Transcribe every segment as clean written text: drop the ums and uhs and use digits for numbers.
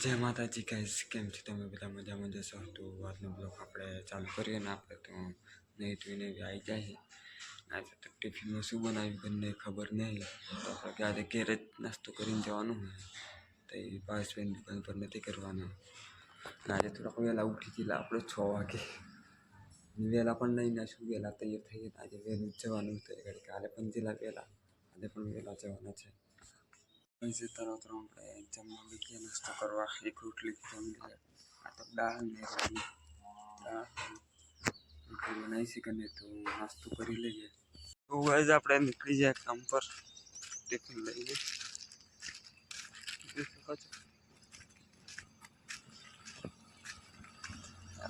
જય માતાજી ગાઈસ, કેમ છો તમે બધા? મજામાં જશો તો આજનો બ્લોગ આપણે ચાલુ કરીએ ને. આપણે તો નહીં ધોઈને આવી જાય. આજે તો ટિફિનમાં શું બનાવ્યું બંને ખબર નહીં. તો આપણે કે આજે ઘેર જ નાસ્તો કરીને જવાનું હોય તો એ પાસવેની દુકાન પર નથી કરવાનું. આજે થોડાક વહેલા ઉઠી ગયેલા આપણે 6 વાગે. વહેલા પણ નહીં ના શું વહેલા તૈયાર થઈ ગયા. આજે વહેલું જ જવાનું હતું. કાલે પણ જેલા વહેલા, આજે પણ વહેલા જવાના છે. પછી તરત આપણે જમવા બેઠીએ નાસ્તો કરવા. એક રોટલી જમી લઈએ. આ તો દાળ ને રોટલી બનાવી શકીએ તો નાસ્તો કરી લઈએ. તો ગાઈસ આપણે નીકળી જાય કામ પર ટિફિન લઈને.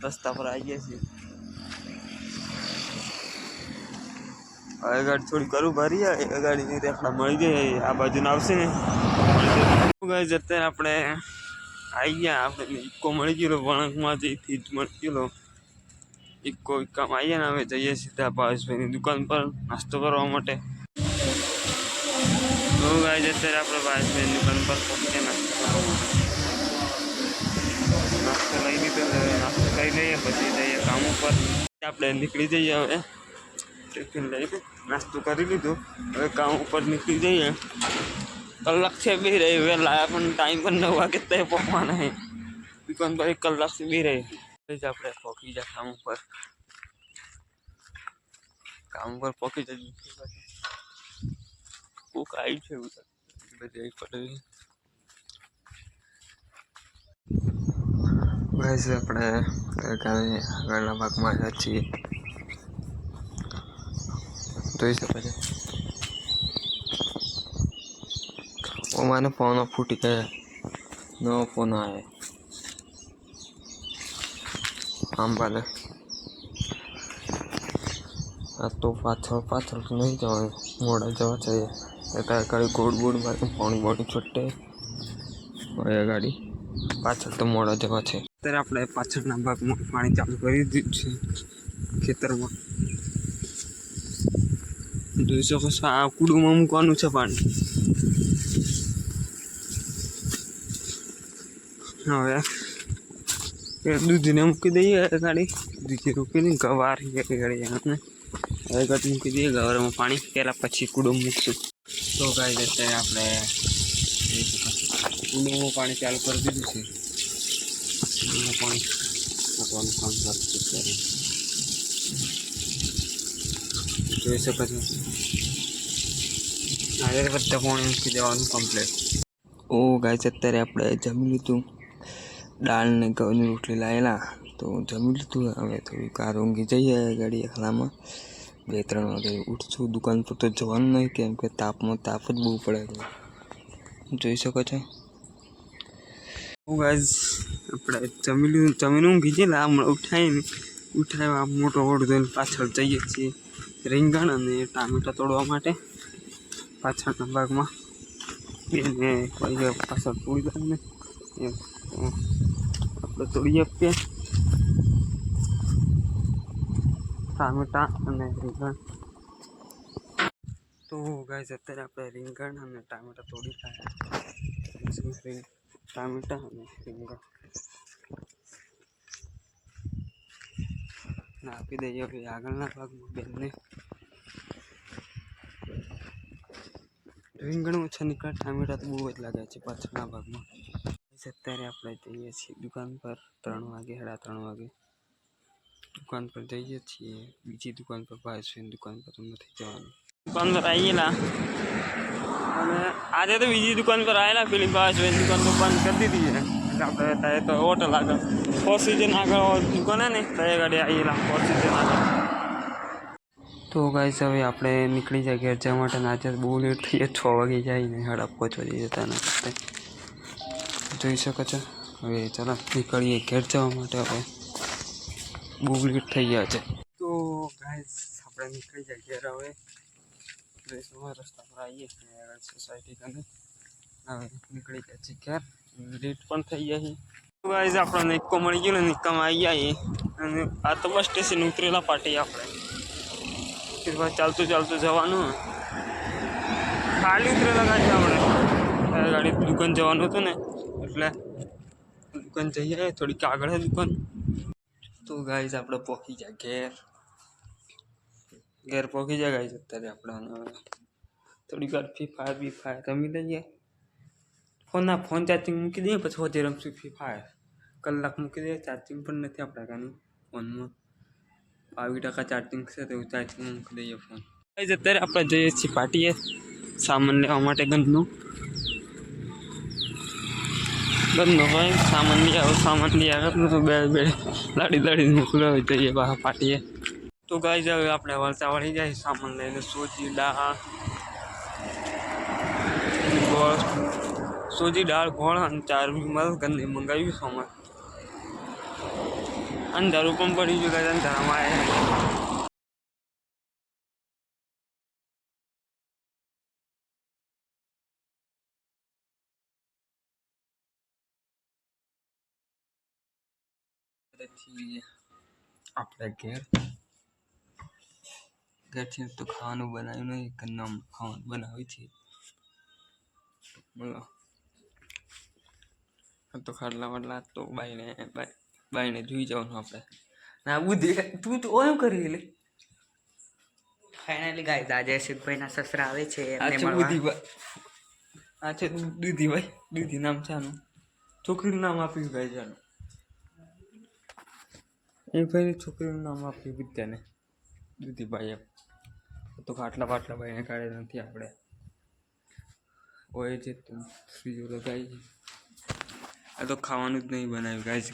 રસ્તા પર આવી ગયા છીએ. હવે ગાડી થોડી કરું ભરી ગાડીની રેખડા મળી ગઈ. આ બાજુ આવશે ને ગાઈસ અત્યારે આપણે આવી ગયા. આપણે ઇક્કો મળી ગયેલો વણકમાંથી જ મળી ગયેલો ઇક્કો કામ આવીએ ને. હવે જઈએ સીધા ભાવેશભાઈની દુકાન પર નાસ્તો કરવા માટે. તો ગાઈસ અત્યારે આપણે ભાવેશભાઈની દુકાન પર પહોંચીએ નાસ્તો કરવા માટે. નાસ્તો લઈ લીધો, નાસ્તો કરી લઈએ પછી જઈએ કામ ઉપર. આપણે નીકળી જઈએ. હવે ટિફિન લઈને નાસ્તો કરી લીધો, હવે કામ ઉપર નીકળી જઈએ. કલાક છે બી રહી વહેલા, પણ ટાઈમ પણ 9 વાગે ત્યાં પહોંચવાના છે દુકાન પર. 1 કલાકથી બી રહી આપણે પહોંચી જાય કામ ઉપર. કામ ઉપર પહોંચી જઈએ. કોક આવી છે બધી પડે. ગાઈસ આપણે આગળના ભાગમાં આવ્યા છીએ. જોઈ શકો છો. મને ફોન ફૂટી ગયા, નવો ફોન આવે આમ ભલે. આ તો પાછળ નહીં જવાનું, મોડા જવા चाहिए. અત્યારે ગાડી ગોળ મારે પાણી બોડી છૂટે હવે ગાડી પાછળ તો મોડા જવા છે. અત્યારે આપણે પાછળના ભાગમાં પાણી ચાલુ કરી દીધું છે ખેતરમાં. જોઈ શકો છો. આ કુડુમાં મૂકવાનું છે પાણી. હવે દૂધને મૂકી દઈએ. ગાડી દૂધી રોકીને ગવાર ગાડી હવે ગાડી મૂકી દઈએ ગવારમાં પાણી પહેલાં, પછી કુડો મૂકશું. તો ગાઈસ અત્યારે આપણે કુડોમાં પાણી ચાલુ કરી દીધું છે. પાણી મૂકવાનું કામ ચાલુ છે અત્યારે. જોઈ શકો છો. હવે બધા પાણી મૂકી દેવાનું કમ્પ્લીટ. ઓ ગાઈસ અત્યારે આપણે જમી લીધું. દાળ ને ઘઉંની રોટલી લાવેલા તો જમી લીધું. હવે થોડી કાર ઊંઘી જઈએ ગાડી એકલામાં. 2-3 વાગે ઉઠશું. દુકાન પર તો જવાનું નહીં, કેમ કે તાપમાં તાપ જ બહુ પડે. જોઈ શકો છો. ગાઈસ આપણે જમીને ઊંઘી ગયેલા. હમણાં ઉઠાવ્યા મોટો ઓઢ દઈને પાછળ જઈએ છીએ રીંગણ અને ટામેટા તોડવા માટે પાછળના ભાગમાં. એને કોઈ પાછળ તોડી દે ને આપણે તોડી આપીએ ટામેટા અને રીંગણ. તો ગાઈસ અત્યારે આપણે રીંગણ અને ટામેટા તોડી ખાયા. ટામેટા અને રીંગણ આપી દઈએ હવે આગળના ભાગમાં બેનને. રીંગણ ઓછા નીકળે, ટામેટા તો બહુ જ લાગે છે પાછળના ભાગમાં. અત્યારે આપણે જઈએ છીએ દુકાન પર 3 વાગે 3:30 વાગે દુકાન પર જઈએ છીએ. બીજી દુકાન પર ભાવેશભાઈની દુકાન પર નથી જવાનું. દુકાન પર આવેલા અને આજે તો બીજી દુકાન પર આવેલા. પેલી ભાવેશભાઈની દુકાન તો બંધ કરી દીધી છે. આપણે ત્યાં તો હોટલ આગળ ફોર સીઝન આગળ દુકાન હે ને ત્યાં ગાડી આવેલા ફોર સીઝન આગળ. તો ગાઈસ હવે આપણે નીકળી જાય ઘેર જવા માટે. આજે બહુ લેટ થઈ ગયા, 6 વાગે જાય ને 5:30 વાગે જતા નથી. જોઈ શકો છો. હવે ચાલો નીકળીએ ઘેર જવા માટે. હવે બહુ લેટ થઈ ગયા છે. તો ગાઈસ આપણે નીકળી જાય ઘેર. હવે રસ્તા પર આવીએ સોસાયટી કરીને. હવે નીકળી જાય છે ઘેર. લેટ પણ થઈ જાય છે. તો ગાઈસ આપણને ઇક્કો મળી ગયો ને ઇક્કામાં આવી જાય. અને આ તો બસ સ્ટેશન ઉતરેલા પાટી આપણે ચાલતું જવાનું. ખાલી ઉતરેલા ગાડી આપણે ગાડી દુકાન જવાનું હતું ને એટલે દુકાન જઈએ થોડીક આગળ છે દુકાન. તો ગાઈઝ આપણે પહોંચી જાય ઘેર પહોંચી જાય ગાઈઝ. અત્યારે આપણે થોડીક વાર ફ્રી ફાયર રમી લઈએ. ફોન ચાર્જિંગ મૂકી દઈએ પછી વધે રમશું ફ્રી ફાયર. કલાક મૂકી દઈએ, ચાર્જિંગ પણ નથી આપણા કાનું ફોનમાં. 22% ચાર્જિંગ છે તો ચાર્જિંગ મૂકી દઈએ ફોન. ગાઈઝ અત્યારે આપણે જઈએ છીએ પાર્ટીએ સામાન લેવા માટે ગંદનું ભાઈ સામાન લઈ આવે બે લાડી મોકલ્યો જઈએ બહાર પાટીએ. તો ગાઈઝ હવે આપણે વળતા વળી જાય સામાન લઈને સોજી દાળ ગોળ અને 4 વિમલ ગંદી મંગાવ્યું સામાન. અંધારું પણ પડી ગયું ગાઈઝ. અંધારામાં આપણે ઘેરથી તો ખાવાનું બનાવ્યું નહીં, ઘરના ખાવાનું બનાવ્યું છે. બોલો તો ખાટલા વાટલા તો બાઈને જોઈ જવાનું આપણે. ના બુદ્ધિ તું તો ઓમ કરી લે. ફાઇનલી ગાઈસ આજે સિદ્ધભાઈના સસરા આવે છે એમને આ મળવા. છે દૂધી નામ છે આનું. છોકરીનું નામ આપ્યું ગાઈસ આનું. એ ભાઈ છોકરીનું નામ આપ્યું વિદ્યાને, દૂધીભાઈ. એમ તો ખાટલા પાટલા બાઈને કાઢે નથી આપણે. ઓય છે તું ત્રીજો લગાવી. આ તો ખાવાનું જ નહીં બનાવ્યું ગાઈસ.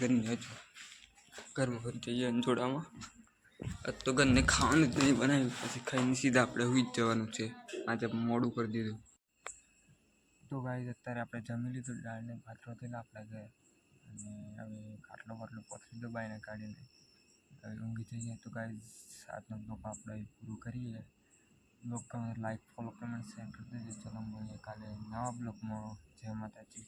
ઘરમાં જઈએ અંજોડામાં. આ તો ઘરને ખાવાનું જ નહીં બનાવ્યું. પછી ખાઈને સીધા આપણે સુઈ જ જવાનું છે. આજે મોડું કરી દીધું. તો ગાઈસ અત્યારે આપણે જમી લીધું, દાળને ભાત રોટેલા આપણા ઘરે. અને હવે ખાટલો પથરી દબાઈને કાઢીને હવે ઊંઘી જઈએ. તો ગાઈસ આજનો બ્લોગ આપણે પૂરું કરીએ. બ્લોગ ગમે લાઈક ફોલો કમેન્ટ શેર કરી દેજો. ચલો મળીએ કાલે નવા બ્લોગમાં. જય માતાજી.